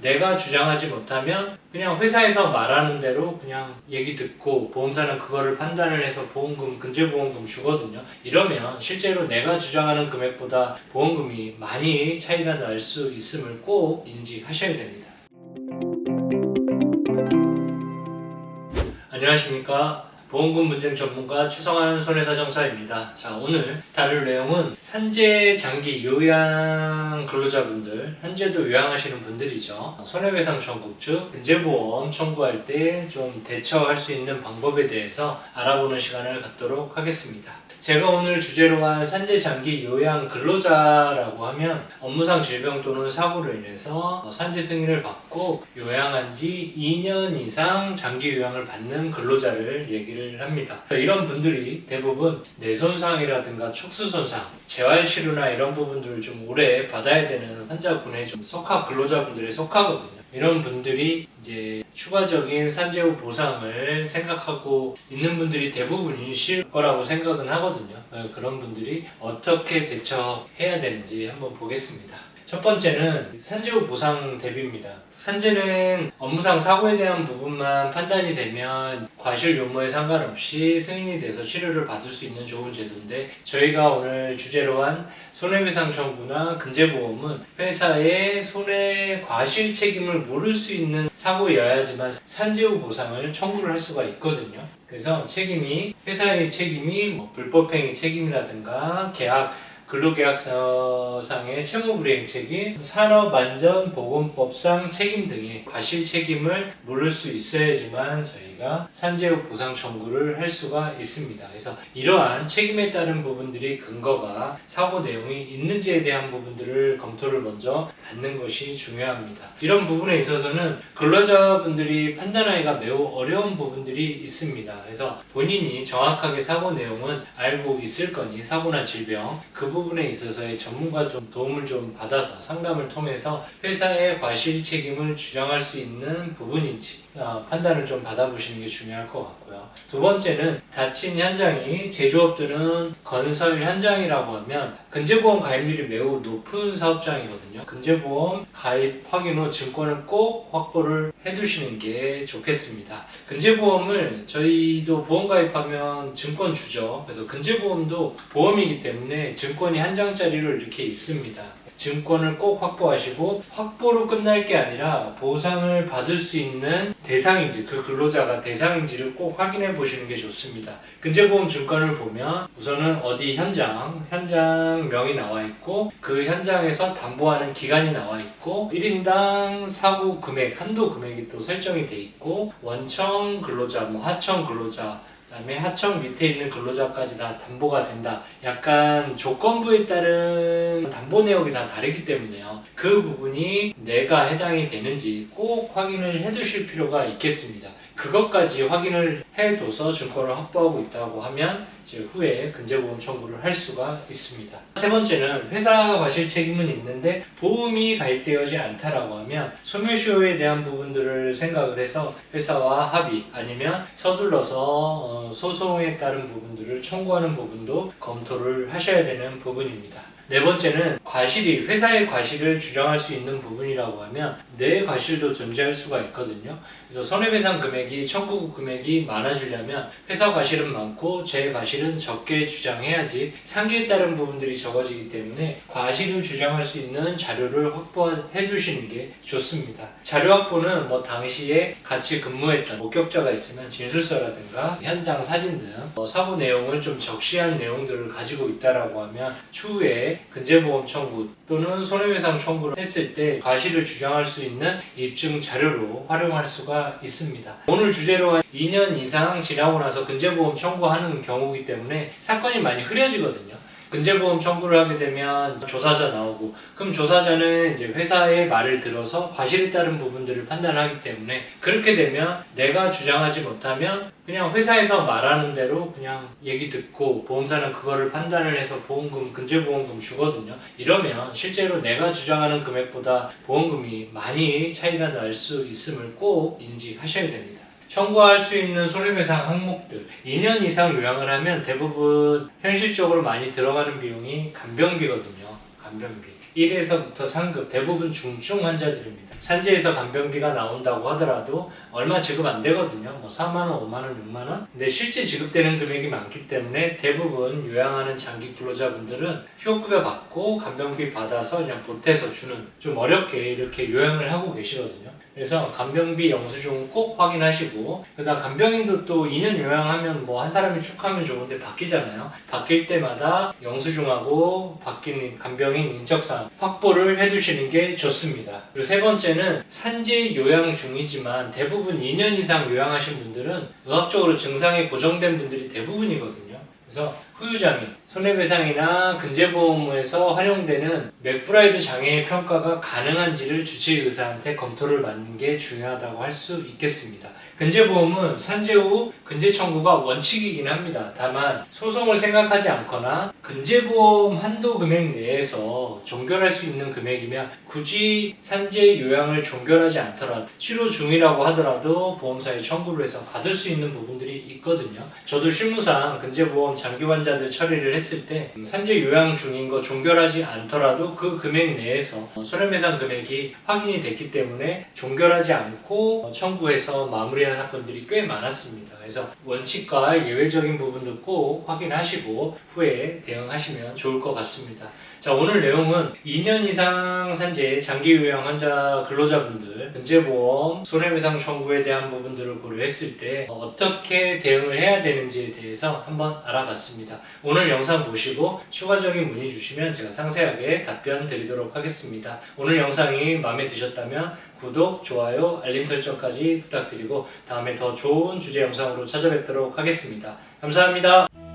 내가 주장하지 못하면 그냥 회사에서 말하는 대로 그냥 얘기 듣고 보험사는 그거를 판단을 해서 보험금, 근저보험금 주거든요. 이러면 실제로 내가 주장하는 금액보다 보험금이 많이 차이가 날 수 있음을 꼭 인지하셔야 됩니다. 안녕하십니까. 보험금 분쟁 전문가 최성환 손해사정사입니다. 자, 오늘 다룰 내용은 산재 장기 요양 근로자분들, 현재도 요양하시는 분들이죠. 손해배상 청구 즉 근저보험 청구할 때 좀 대처할 수 있는 방법에 대해서 알아보는 시간을 갖도록 하겠습니다. 제가 오늘 주제로 한 산재 장기 요양 근로자라고 하면 업무상 질병 또는 사고로 인해서 산재 승인을 받고 요양한 지 2년 이상 장기 요양을 받는 근로자를 얘기를 합니다. 이런 분들이 대부분 뇌손상이라든가 척수손상, 재활치료나 이런 부분들을 좀 오래 받아야 되는 환자군에 좀 근로자분들에 속하거든요. 이런 분들이 이제 추가적인 산재 후 보상을 생각하고 있는 분들이 대부분이실 거라고 생각은 하거든요. 그런 분들이 어떻게 대처해야 되는지 한번 보겠습니다. 첫 번째는 산재 후 보상 대비입니다. 산재는 업무상 사고에 대한 부분만 판단이 되면 과실 유무에 상관없이 승인이 돼서 치료를 받을 수 있는 좋은 제도인데, 저희가 오늘 주제로 한 손해배상 청구나 근저보험은 회사의 손해 과실 책임을 물을 수 있는 사고여야지만 산재 후 보상을 청구를 할 수가 있거든요. 그래서 회사의 책임이 불법행위 책임이라든가 근로계약서상의 채무불이행 책임, 산업안전보건법상 책임 등의 과실 책임을 물을 수 있어야지만 저희가 산재 후 보상 청구를 할 수가 있습니다. 그래서 이러한 책임에 따른 부분들이 근거가 사고 내용이 있는지에 대한 부분들을 검토를 먼저 받는 것이 중요합니다. 이런 부분에 있어서는 근로자분들이 판단하기가 매우 어려운 부분들이 있습니다. 그래서 본인이 정확하게 사고 내용은 알고 있을 거니, 사고나 질병 그 부분에 있어서의 전문가 좀 도움을 좀 받아서 상담을 통해서 회사의 과실 책임을 주장할 수 있는 부분인지 판단을 좀 받아보시는 게 중요할 것 같고요. 두 번째는 다친 현장이 제조업 또는 건설 현장이라고 하면 근저보험 가입률이 매우 높은 사업장이거든요. 근저보험 가입 확인 후 증권을 꼭 확보를 해두시는 게 좋겠습니다. 근저보험을 저희도 보험 가입하면 증권 주죠. 그래서 근저보험도 보험이기 때문에 증권이 한 장짜리로 이렇게 있습니다. 증권을 꼭 확보하시고, 확보로 끝날 게 아니라 보상을 받을 수 있는 대상인지, 그 근로자가 대상인지를 꼭 확인해 보시는 게 좋습니다. 근저보험 증권을 보면 우선은 어디 현장명이 나와 있고, 그 현장에서 담보하는 기간이 나와 있고, 1인당 사고 금액, 한도 금액이 또 설정이 돼 있고, 원청 근로자, 하청 근로자, 그다음에 하청 밑에 있는 근로자까지 다 담보가 된다. 약간 조건부에 따른 담보 내역이 다 다르기 때문에요. 그 부분이 내가 해당이 되는지 꼭 확인을 해두실 필요가 있겠습니다. 그것까지 확인을 해둬서 증권을 확보하고 있다고 하면 이제 후에 근저보험 청구를 할 수가 있습니다. 세 번째는 회사 과실 책임은 있는데 보험이 가입되어지 않다라고 하면 소멸시효에 대한 부분들을 생각을 해서 회사와 합의 아니면 서둘러서 소송에 따른 부분들을 청구하는 부분도 검토를 하셔야 되는 부분입니다. 네 번째는 회사의 과실을 주장할 수 있는 부분이라고 하면 내 과실도 존재할 수가 있거든요. 그래서 손해배상 금액이, 청구 금액이 많아지려면 회사 과실은 많고 제 과실은 적게 주장해야지 상기에 따른 부분들이 적어지기 때문에 과실을 주장할 수 있는 자료를 확보해 두시는 게 좋습니다. 자료 확보는 당시에 같이 근무했던 목격자가 있으면 진술서라든가 현장 사진 등 사고 내용을 좀 적시한 내용들을 가지고 있다라고 하면 추후에 근저보험 청구 또는 손해배상 청구를 했을 때 과실을 주장할 수 있는 입증 자료로 활용할 수가 있습니다. 오늘 주제로 한 2년 이상 지나고 나서 근저보험 청구하는 경우이기 때문에 사건이 많이 흐려지거든요. 근저보험 청구를 하게 되면 조사자 나오고, 그럼 조사자는 이제 회사의 말을 들어서 과실에 따른 부분들을 판단하기 때문에, 그렇게 되면 내가 주장하지 못하면 그냥 회사에서 말하는 대로 그냥 얘기 듣고 보험사는 그거를 판단을 해서 보험금, 근저보험금 주거든요. 이러면 실제로 내가 주장하는 금액보다 보험금이 많이 차이가 날 수 있음을 꼭 인지하셔야 됩니다. 청구할 수 있는 손해배상 항목들, 2년 이상 요양을 하면 대부분 현실적으로 많이 들어가는 비용이 간병비거든요. 간병비. 1에서부터 3급 대부분 중증 환자들입니다. 산재에서 간병비가 나온다고 하더라도 얼마 지급 안 되거든요. 뭐 4만원, 5만원, 6만원. 근데 실제 지급되는 금액이 많기 때문에 대부분 요양하는 장기 근로자분들은 휴업급여 받고 간병비 받아서 그냥 보태서 주는, 좀 어렵게 이렇게 요양을 하고 계시거든요. 그래서 간병비 영수증 꼭 확인하시고, 그다음 간병인도 또 2년 요양하면 뭐 한 사람이 쭉 하면 좋은데 바뀌잖아요. 바뀔 때마다 영수증하고 바뀐 간병인 인적사항 확보를 해두시는 게 좋습니다. 그리고 세 번째는 산재 요양 중이지만 대부분 2년 이상 요양하신 분들은 의학적으로 증상이 고정된 분들이 대부분이거든요. 그래서 후유장애, 손해배상이나 근제보험에서 활용되는 맥브라이드 장애의 평가가 가능한지를 주치의사한테 검토를 받는 게 중요하다고 할 수 있겠습니다. 근제보험은 산재 후 근제 청구가 원칙이긴 합니다. 다만 소송을 생각하지 않거나 근제보험 한도 금액 내에서 종결할 수 있는 금액이면 굳이 산재 요양을 종결하지 않더라도 치료 중이라고 하더라도 보험사에 청구를 해서 받을 수 있는 부분들이 있거든요. 저도 실무상 근제보험 장기 환자들 처리를 했을 때 산재 요양 중인 거 종결하지 않더라도 그 금액 내에서 손해배상 금액이 확인이 됐기 때문에 종결하지 않고 청구해서 마무리한 사건들이 꽤 많았습니다. 그래서 원칙과 예외적인 부분도 꼭 확인하시고 후에 대응하시면 좋을 것 같습니다. 자, 오늘 내용은 2년 이상 산재 장기 요양 환자 근로자분들 근제보험 손해배상 청구에 대한 부분들을 고려했을 때 어떻게 대응을 해야 되는지에 대해서 한번 알아봤습니다. 오늘 영상 보시고 추가적인 문의 주시면 제가 상세하게 답변 드리도록 하겠습니다. 오늘 영상이 마음에 드셨다면 구독, 좋아요, 알림 설정까지 부탁드리고 다음에 더 좋은 주제 영상으로 찾아뵙도록 하겠습니다. 감사합니다.